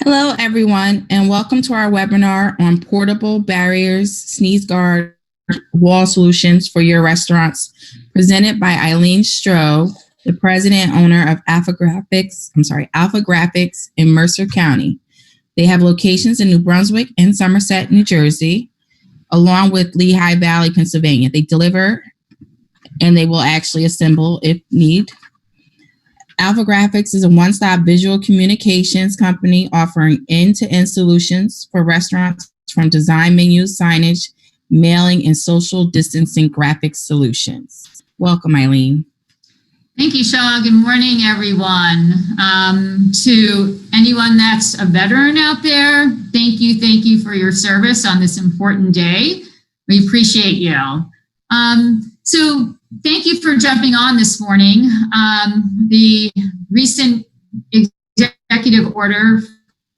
Hello, everyone, and welcome to our webinar on portable barriers, sneeze guard, wall solutions for your restaurants, presented by Eileen Stroh, the president and owner of Alphagraphics in Mercer County. They have locations in New Brunswick and Somerset, New Jersey, along with Lehigh Valley, Pennsylvania. They deliver and they will actually assemble if need. Alphagraphics is a one-stop visual communications company offering end-to-end solutions for restaurants, from design menus, signage, mailing, and social distancing graphic solutions. Welcome, Eileen. Thank you, Shaw. Good morning, everyone. To anyone that's a veteran out there, thank you for your service on this important day. We appreciate you. So thank you for jumping on this morning. The recent executive order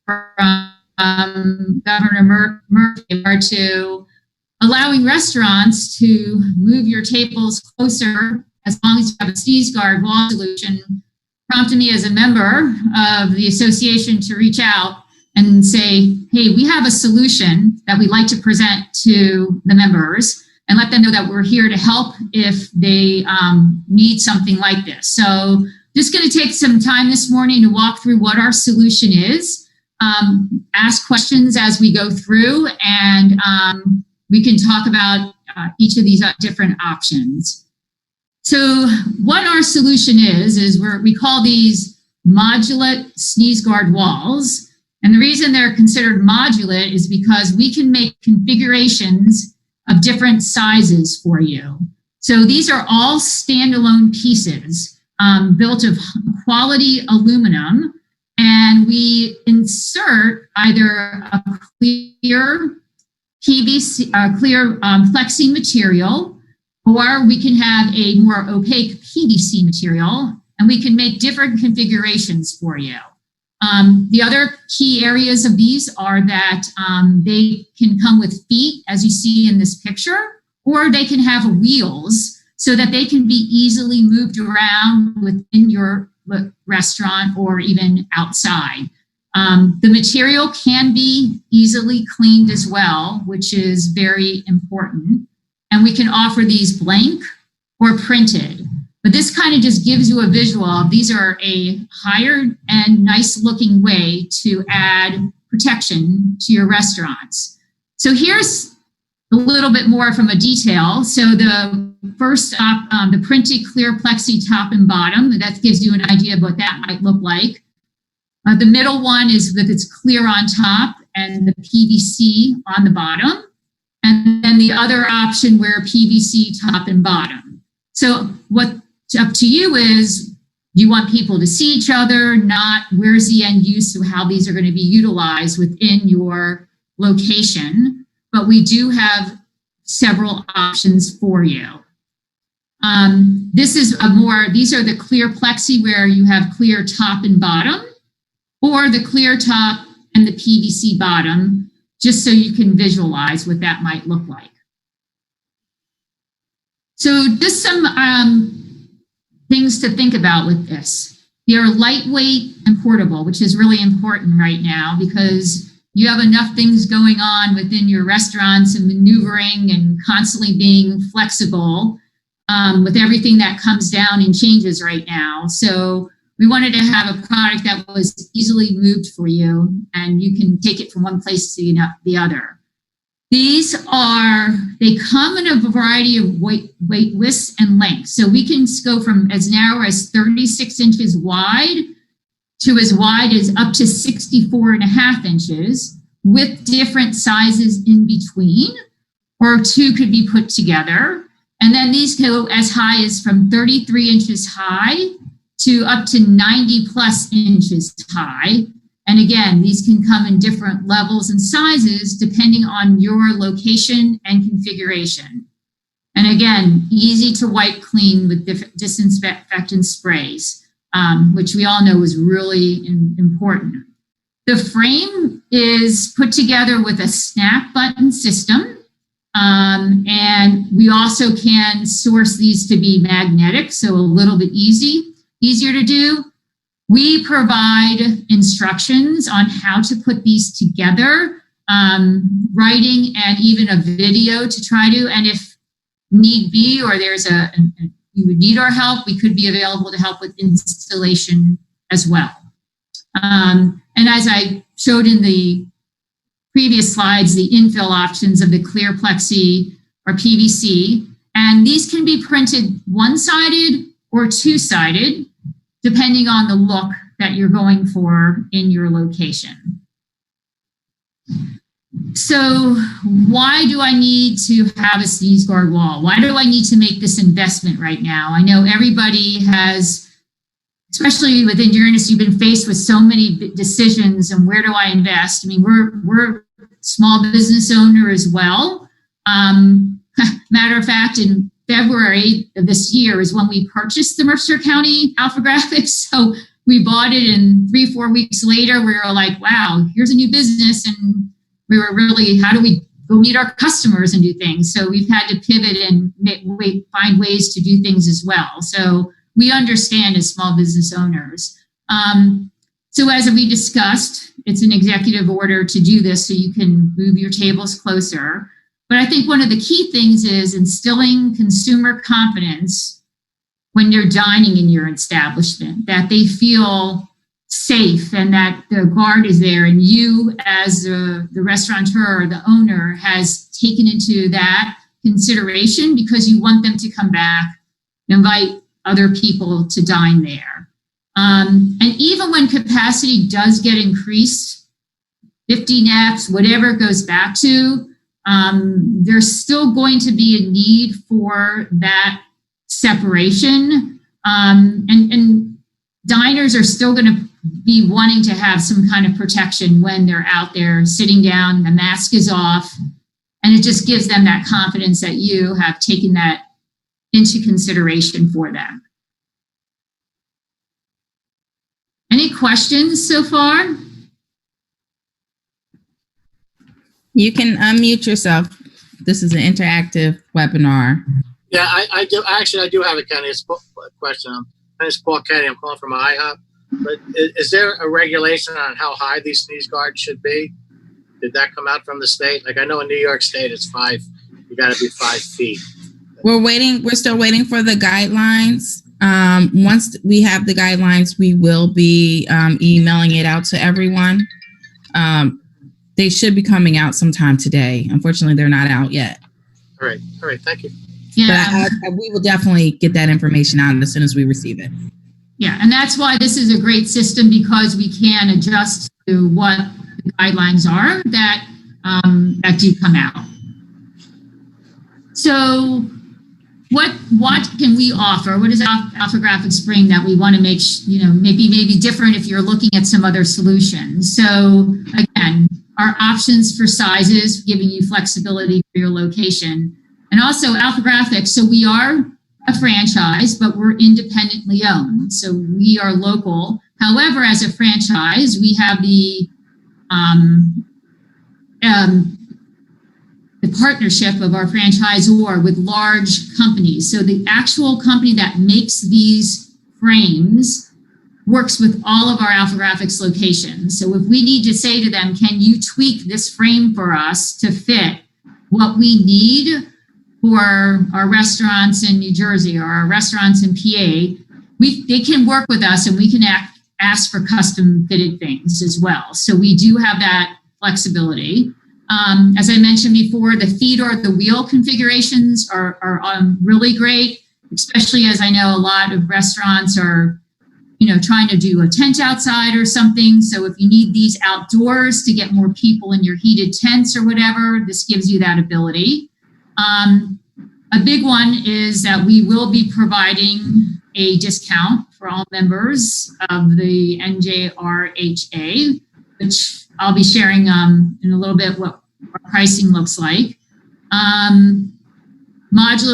from Governor Murphy to allowing restaurants to move your tables closer as long as you have a sneeze guard wall solution prompted me as a member of the association to reach out and say, hey, we have a solution that we'd like to present to the members and let them know that we're here to help if they need something like this. So just going to take some time this morning to walk through what our solution is, ask questions as we go through, and we can talk about each of these different options. So what our solution is we call these modulate sneeze guard walls. And the reason they're considered modulate is because we can make configurations of different sizes for you. So these are all standalone pieces built of quality aluminum, and we insert either a clear PVC, clear flexi material, or we can have a more opaque PVC material, and we can make different configurations for you. The other key areas of these are that they can come with feet, as you see in this picture, or they can have wheels so that they can be easily moved around within your restaurant or even outside. The material can be easily cleaned as well, which is very important. And we can offer these blank or printed. But this kind of just gives you a visual of these are a higher and nice looking way to add protection to your restaurants. So here's a little bit more from a detail. So the first up, the printed clear plexi top and bottom, that gives you an idea of what that might look like. The middle one is that it's clear on top and the PVC on the bottom. And then the other option where PVC top and bottom. So what's up to you is you want people to see each other, not where's the end use of how these are going to be utilized within your location. But we do have several options for you. These are the clear plexi where you have clear top and bottom, or the clear top and the PVC bottom, just so you can visualize what that might look like. So just some things to think about with this. They are lightweight and portable, which is really important right now because you have enough things going on within your restaurants and maneuvering and constantly being flexible with everything that comes down and changes right now. So we wanted to have a product that was easily moved for you and you can take it from one place to the other. They come in a variety of weight, widths, and lengths. So we can go from as narrow as 36 inches wide to as wide as up to 64.5 inches with different sizes in between, or two could be put together. And then these go as high as from 33 inches high to up to 90 plus inches high. And again, these can come in different levels and sizes depending on your location and configuration. And again, easy to wipe clean with disinfectant sprays, which we all know is really important. The frame is put together with a snap button system. And we also can source these to be magnetic, so a little bit easier to do. We provide instructions on how to put these together, writing and even a video to try to, and if need be, or there's you would need our help, we could be available to help with installation as well. And as I showed in the previous slides, the infill options of the clear plexi or PVC, and these can be printed one-sided or two-sided, depending on the look that you're going for in your location. So why do I need to have a sneeze guard wall? Why do I need to make this investment right now? I know everybody has, especially within NJRHA, you've been faced with so many decisions and where do I invest? I mean, we're a small business owner as well. Matter of fact, in February of this year is when we purchased the Mercer County Alphagraphics. So we bought it, and 3-4 weeks later, we were like, wow, here's a new business. And we were really, how do we go meet our customers and do things? So we've had to pivot and find ways to do things as well. So we understand as small business owners. So as we discussed, it's an executive order to do this so you can move your tables closer. But I think one of the key things is instilling consumer confidence when you're dining in your establishment, that they feel safe and that the guard is there, and you as the restaurateur or the owner has taken into that consideration because you want them to come back, invite other people to dine there. And even when capacity does get increased, 50 naps, whatever it goes back to, there's still going to be a need for that separation. And diners are still going to be wanting to have some kind of protection when they're out there sitting down, the mask is off, and it just gives them that confidence that you have taken that into consideration for them. Any questions so far? You can unmute yourself. This is an interactive webinar. Yeah, I do. Actually, I do have a Kenny question. My name is Paul Kenny. I'm calling from IHOP. But is there a regulation on how high these sneeze guards should be? Did that come out from the state? Like I know in New York State, it's 5. You got to be 5 feet. We're still waiting for the guidelines. Once we have the guidelines, we will be emailing it out to everyone. They should be coming out sometime today. Unfortunately, they're not out yet. All right. Thank you. Yeah. But we will definitely get that information out as soon as we receive it. Yeah, and that's why this is a great system, because we can adjust to what the guidelines are that that do come out. So what can we offer? What does Alphagraphics bring that we want to make, maybe different if you're looking at some other solutions? So again, our options for sizes, giving you flexibility for your location. And also Alphagraphics, so we are a franchise, but we're independently owned. So we are local. However, as a franchise, we have the partnership of our franchisor with large companies. So the actual company that makes these frames works with all of our Alphagraphics locations. So if we need to say to them, can you tweak this frame for us to fit what we need for our restaurants in New Jersey or our restaurants in PA, they can work with us and we can ask for custom fitted things as well. So we do have that flexibility. As I mentioned before, the feet or the wheel configurations are really great, especially as I know a lot of restaurants are, trying to do a tent outside or something. So if you need these outdoors to get more people in your heated tents or whatever, this gives you that ability. A big one is that we will be providing a discount for all members of the NJRHA, which I'll be sharing in a little bit what our pricing looks like. Modular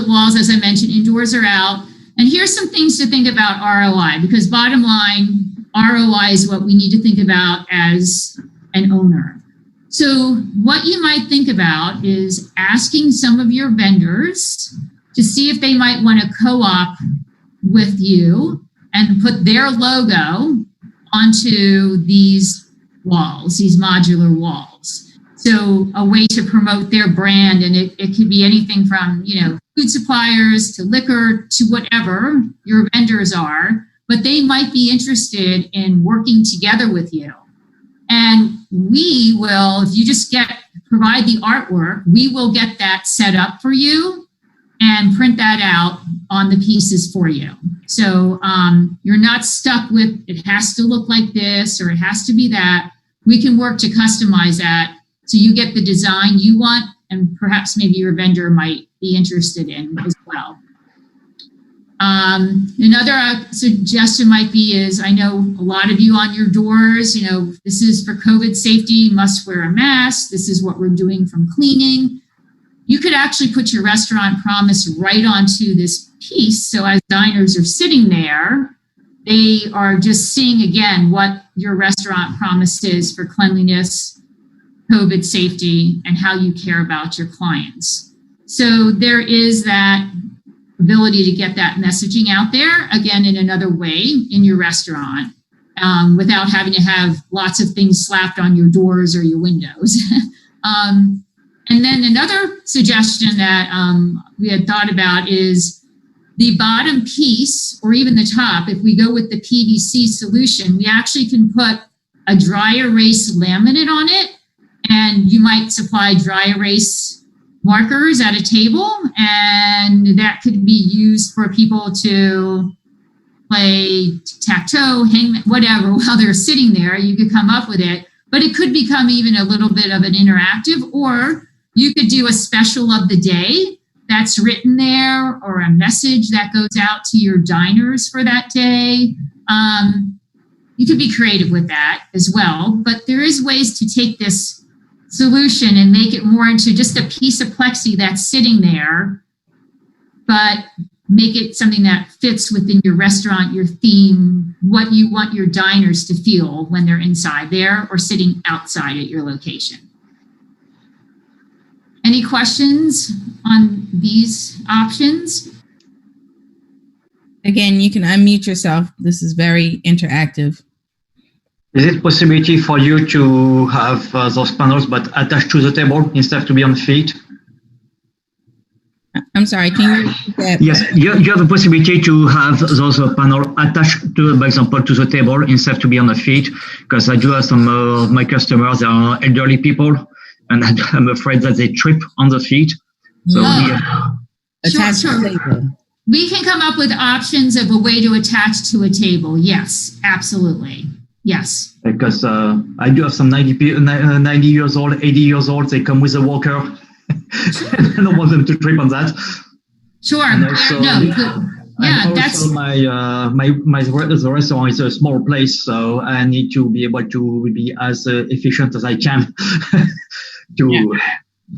walls, as I mentioned, indoors or out. And here's some things to think about ROI, because bottom line, ROI is what we need to think about as an owner. So what you might think about is asking some of your vendors to see if they might want to co-op with you and put their logo onto these walls, these modular walls. So a way to promote their brand, and it could be anything from, food suppliers to liquor to whatever your vendors are, but they might be interested in working together with you. And we will, if you just provide the artwork, we will get that set up for you and print that out on the pieces for you. So you're not stuck with, it has to look like this or it has to be that. We can work to customize that so you get the design you want, and perhaps maybe your vendor might be interested in as well. Another suggestion might be is, I know a lot of you on your doors, this is for COVID safety, must wear a mask. This is what we're doing from cleaning. You could actually put your restaurant promise right onto this piece. So as diners are sitting there, they are just seeing again what your restaurant promise is for cleanliness, COVID safety, and how you care about your clients. So there is that ability to get that messaging out there, again, in another way in your restaurant, without having to have lots of things slapped on your doors or your windows. And then another suggestion that we had thought about is the bottom piece, or even the top. If we go with the PVC solution, we actually can put a dry erase laminate on it, and you might supply dry erase markers at a table, and that could be used for people to play tic-tac-toe, hang, whatever, while they're sitting there. You could come up with it, but it could become even a little bit of an interactive, or you could do a special of the day that's written there, or a message that goes out to your diners for that day. You could be creative with that as well, but there is ways to take this solution and make it more into just a piece of plexi that's sitting there, but make it something that fits within your restaurant, your theme, what you want your diners to feel when they're inside there or sitting outside at your location. Any questions on these options? Again, you can unmute yourself. This is very interactive. Is it possibility for you to have those panels but attached to the table instead to be on feet? I'm sorry, can you repeat that? Yes, you have a possibility to have those panels attached to, for example, to the table instead to be on the feet, because I do have some of my customers, they are elderly people, and I'm afraid that they trip on the feet. So Attached to the table. We can come up with options of a way to attach to a table. Yes, absolutely. Yes. Because I do have some 90 years old, 80 years old, they come with a walker. I don't want them to trip on that. Sure. And also, that's the restaurant is a small place, so I need to be able to be as efficient as I can.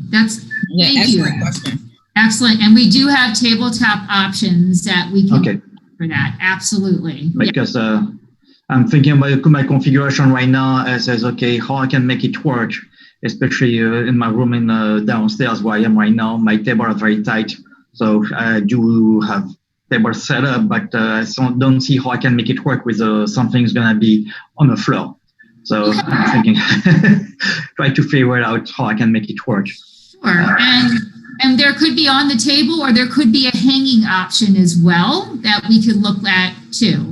That's thank you. Question. Excellent. And we do have tabletop options that we can for that. Absolutely. Because I'm thinking about my configuration right now as okay, how I can make it work, especially in my room in downstairs where I am right now. My table are very tight, so I do have table set up, but I don't see how I can make it work with something's gonna be on the floor. So I'm thinking, try to figure out how I can make it work. Sure, and there could be on the table, or there could be a hanging option as well that we could look at too.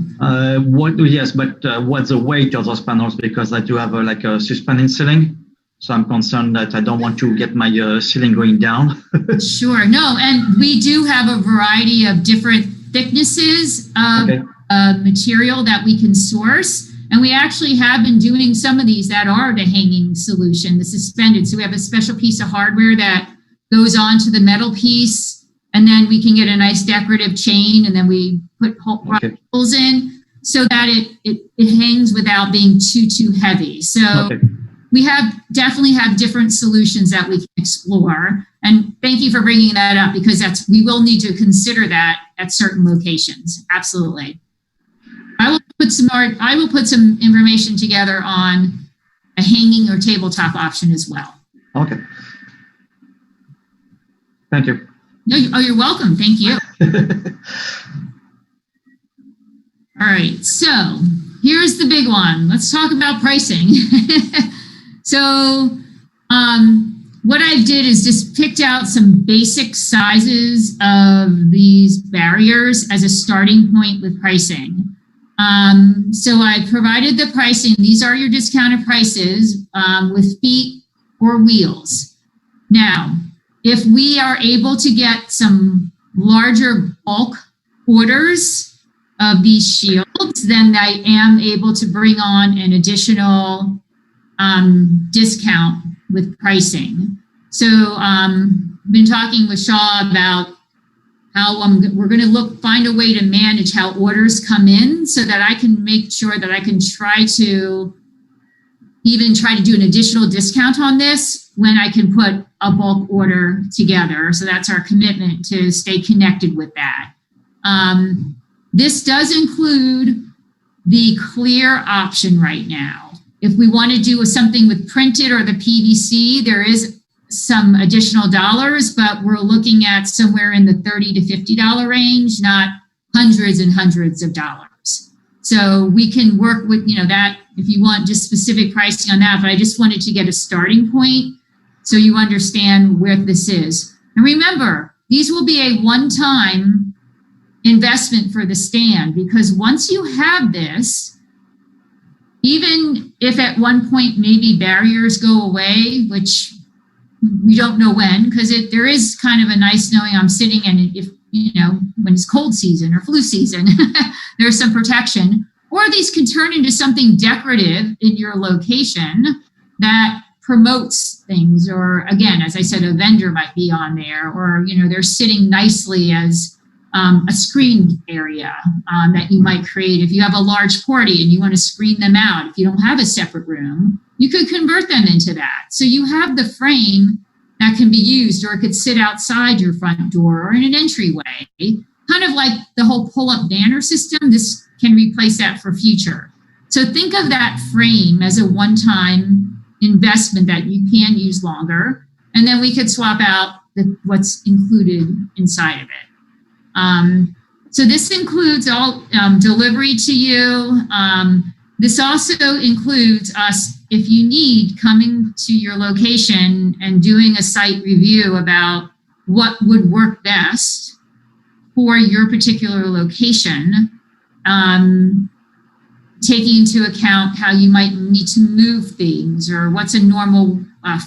Yes, but what's the weight of those panels? Because I do have like a suspended ceiling. So I'm concerned that I don't want to get my ceiling going down. Sure, no, and we do have a variety of different thicknesses of material that we can source. And we actually have been doing some of these that are the hanging solution, the suspended. So we have a special piece of hardware that goes onto the metal piece, and then we can get a nice decorative chain, and then we put holes in so that it hangs without being too heavy. So we definitely have different solutions that we can explore. And thank you for bringing that up, because we will need to consider that at certain locations. Absolutely. I will put some information together on a hanging or tabletop option as well. Okay. Thank you. No, you're welcome. Thank you. All right. So here's the big one. Let's talk about pricing. So what I did is just picked out some basic sizes of these barriers as a starting point with pricing. So I provided the pricing. These are your discounted prices with feet or wheels. Now, if we are able to get some larger bulk orders of these shields, then I am able to bring on an additional discount with pricing. So been talking with Shaw about how we're going to find a way to manage how orders come in so that I can make sure that I can try to do an additional discount on this when I can put a bulk order together. So that's our commitment to stay connected with that. This does include the clear option right now. If we want to do something with printed or the PVC, there is some additional dollars, but we're looking at somewhere in the $30 to $50 range, not hundreds and hundreds of dollars. So we can work with, that if you want just specific pricing on that, but I just wanted to get a starting point so you understand where this is. And remember, these will be a one-time investment for the stand, because once you have this, even if at one point maybe barriers go away, which we don't know when, because there is kind of a nice knowing I'm sitting, and if, when it's cold season or flu season, there's some protection. Or these can turn into something decorative in your location that promotes things. Or again, as I said, a vendor might be on there, or, they're sitting nicely as a screened area that you might create. If you have a large party and you want to screen them out, if you don't have a separate room, you could convert them into that. So you have the frame that can be used, or it could sit outside your front door or in an entryway, kind of like the whole pull-up banner system. This can replace that for future. So think of that frame as a one-time investment that you can use longer, and then we could swap out what's included inside of it. So this includes all delivery to you. This also includes us, if you need, coming to your location and doing a site review about what would work best for your particular location, taking into account how you might need to move things, or what's a normal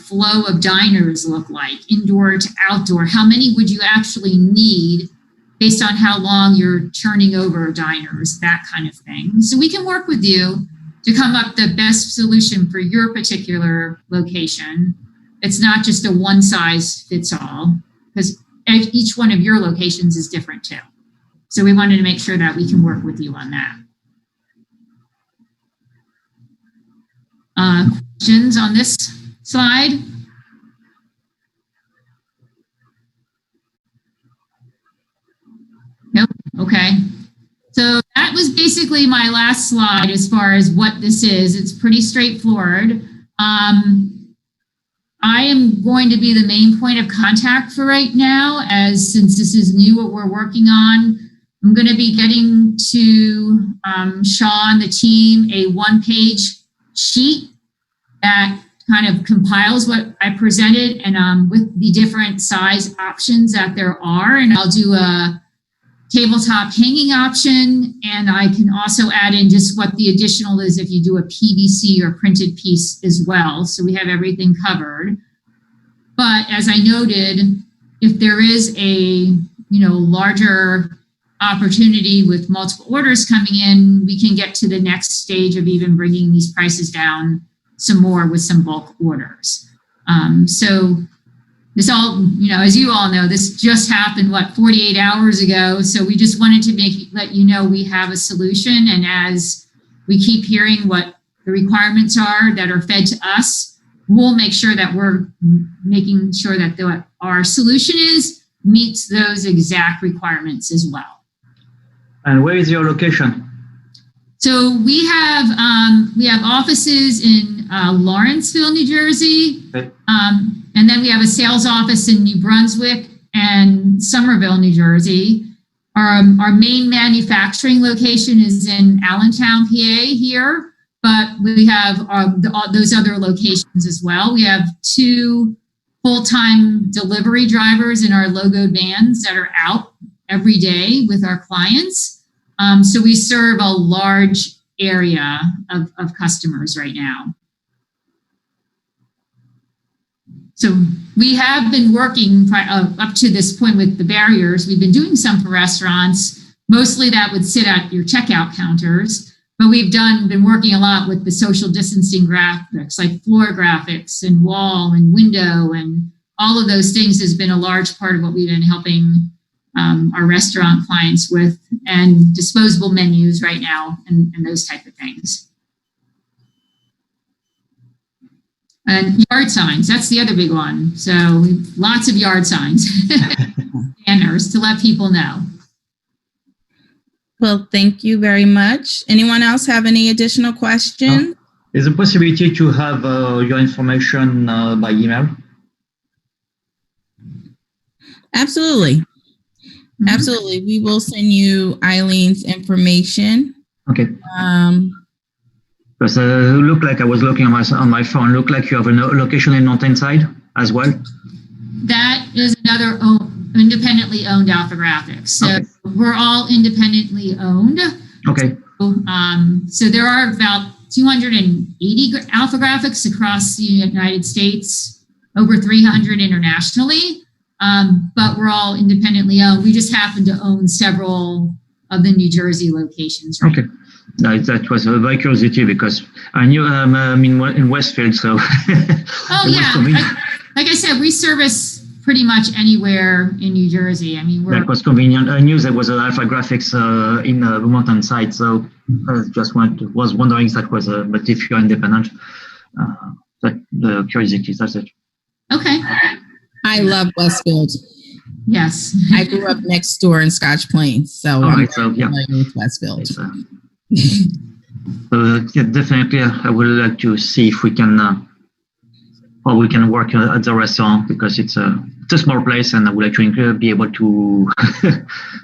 flow of diners look like, indoor to outdoor. How many would you actually need based on how long you're turning over diners, that kind of thing. So we can work with you to come up the best solution for your particular location. It's not just a one size fits all, because each one of your locations is different too. So we wanted to make sure that we can work with you on that. Questions on this slide? Nope. Okay. So that was basically my last slide as far as what this is. It's pretty straightforward. I am going to be the main point of contact for right now, since this is new what we're working on. I'm going to be getting to Shaw and the team a one-page sheet that kind of compiles what I presented, and with the different size options that there are. And I'll do a tabletop hanging option, and I can also add in just what the additional is if you do a PVC or printed piece as well. So we have everything covered. But as I noted, if there is a larger opportunity with multiple orders coming in, we can get to the next stage of even bringing these prices down some more with some bulk orders. So this all, as you all know, this just happened, 48 hours ago. So we just wanted to let you know we have a solution. And as we keep hearing what the requirements are that are fed to us, we'll make sure that we're making sure that our solution meets those exact requirements as well. And where is your location? So we have offices in Lawrenceville, New Jersey. Okay. And then we have a sales office in New Brunswick and Somerville, New Jersey. Our main manufacturing location is in Allentown, PA here, but we have those other locations as well. We have 2 full-time delivery drivers in our logoed vans that are out every day with our clients. So we serve a large area of customers right now. So we have been working up to this point with the barriers. We've been doing some for restaurants. Mostly that would sit at your checkout counters, but we've been working a lot with the social distancing graphics, like floor graphics and wall and window, and all of those things has been a large part of what we've been helping our restaurant clients with, and disposable menus right now and those type of things. And yard signs, that's the other big one. So lots of yard signs, banners to let people know. Well, thank you very much. Anyone else have any additional questions? Is there a possibility to have your information by email? Absolutely. Absolutely. We will send you Eileen's information. Okay. Because look like I was looking on my phone. Look like you have a location in Mountainside as well. That is another independently owned Alphagraphics. So okay. We're all independently owned. Okay. So there are about 280 Alphagraphics across the United States, over 300 internationally. But we're all independently owned. We just happen to own several of the New Jersey locations. Right? Okay. That was by curiosity because I knew I'm in Westfield, so. Oh yeah, like I said, we service pretty much anywhere in New Jersey. I mean, that was convenient. I knew there was an Alphagraphics in the Mountainside, so I just was wondering if that was. But if you're independent, that the curiosity. That's it. Okay. I love Westfield. Yes. I grew up next door in Scotch Plains, so I'm familiar with Westfield. Yeah, definitely, I would like to see if we can, work at the restaurant because it's a small place, and I would like to be able to.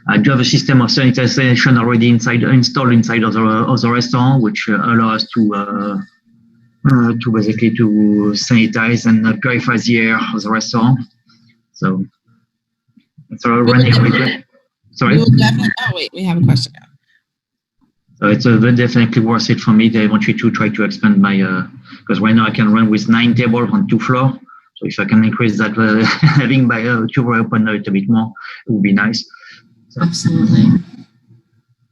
I do have a system of sanitization already installed inside of the restaurant, which allows us to basically to sanitize and purify the air of the restaurant. So it's running. Sorry. Oh wait, we have a question now. So it's definitely worth it for me. I want you to try to expand my because right now I can run with 9 tables on 2 floors. So if I can increase that, having by 2 open a little bit more, it would be nice. So. Absolutely.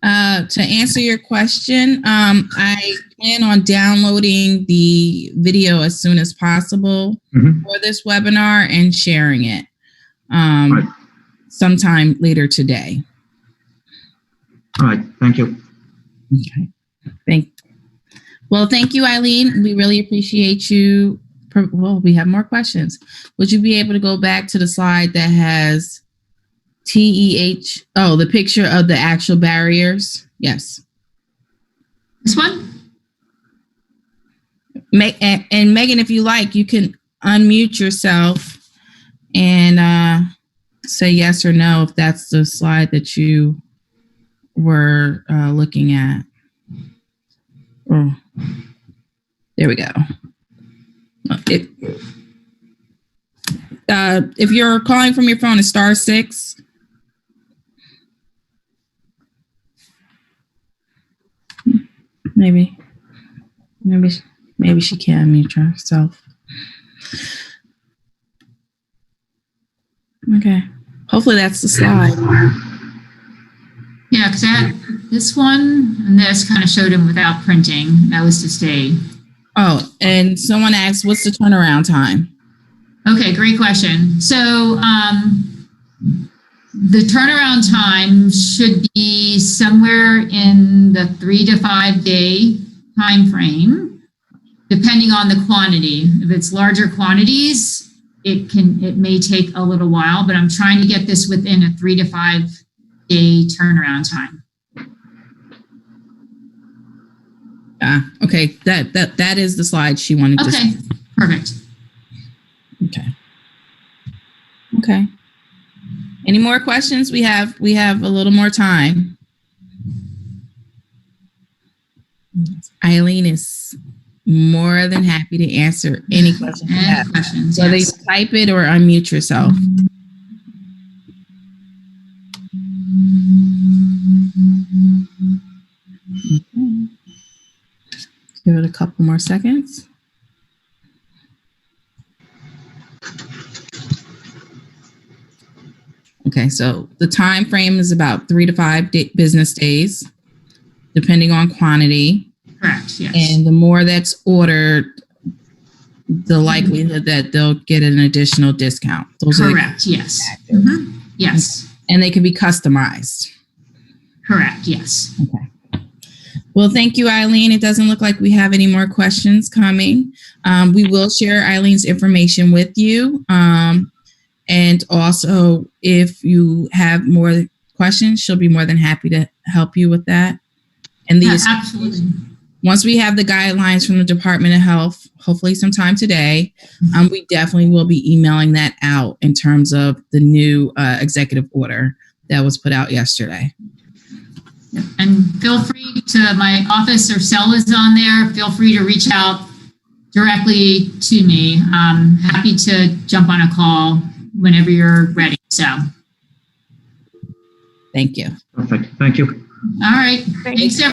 To answer your question, I plan on downloading the video as soon as possible for this webinar and sharing it sometime later today. All right. Thank you. Okay. Thank you, Eileen. We really appreciate you. Well, we have more questions. Would you be able to go back to the slide that has TEH? Oh, the picture of the actual barriers. Yes. This one? And Megan, if you like, you can unmute yourself and say yes or no if that's the slide that you were looking at. Oh, there we go. If you're calling from your phone, it's *6. Maybe she can mute herself. Okay. Hopefully that's the slide. Yeah, because I had this one and this kind of showed him without printing. That was to stay. Oh, and someone asked, what's the turnaround time? Okay, great question. So the turnaround time should be somewhere in the 3 to 5 day time frame, depending on the quantity. If it's larger quantities, it may take a little while, but I'm trying to get this within a 3 to 5 day turnaround time. Okay, that is the slide she wanted to see. Perfect. Okay. Any more questions? We have a little more time. Eileen is more than happy to answer any questions you have. Any questions? Whether you Yes. type it or unmute yourself. Okay. Give it a couple more seconds. Okay, so the time frame is about 3 to 5 business days, depending on quantity. Correct. Yes. And the more that's ordered, the likelihood that they'll get an additional discount. Those are Correct. Yes. Mhm. Yes. and they can be customized. Correct. Yes. Okay. Well, thank you, Eileen. It doesn't look like we have any more questions coming. We will share Eileen's information with you. And also, if you have more questions, she'll be more than happy to help you with that. And these, Absolutely. once we have the guidelines from the Department of Health, hopefully sometime today, we definitely will be emailing that out in terms of the new executive order that was put out yesterday. And feel free to, my office or cell is on there. Feel free to reach out directly to me. I'm happy to jump on a call whenever you're ready. So, all Thank you. Perfect. Thank you. right. Thanks, everyone.